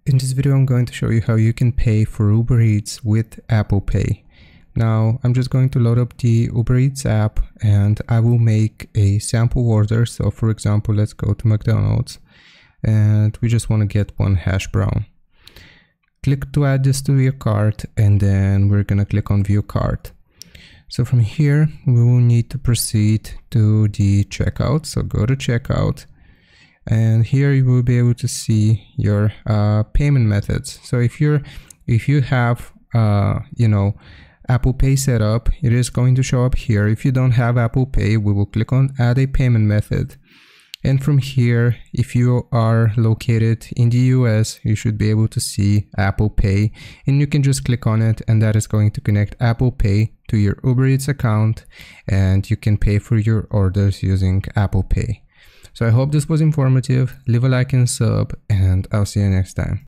In this video, I'm going to show you how you can pay for Uber Eats with Apple Pay. Now, I'm just going to load up the Uber Eats app and I will make a sample order. So for example, let's go to McDonald's and we just want to get one hash brown. Click to add this to your cart and then we're going to click on view cart. So from here, we will need to proceed to the checkout. So go to checkout. And here you will be able to see your payment methods. So if you have Apple Pay set up, it is going to show up here. If you don't have Apple Pay, we will click on add a payment method. And from here, if you are located in the US, you should be able to see Apple Pay, and you can just click on it, and that is going to connect Apple Pay to your Uber Eats account, and you can pay for your orders using Apple Pay. So I hope this was informative. Leave a like and sub, and I'll see you next time.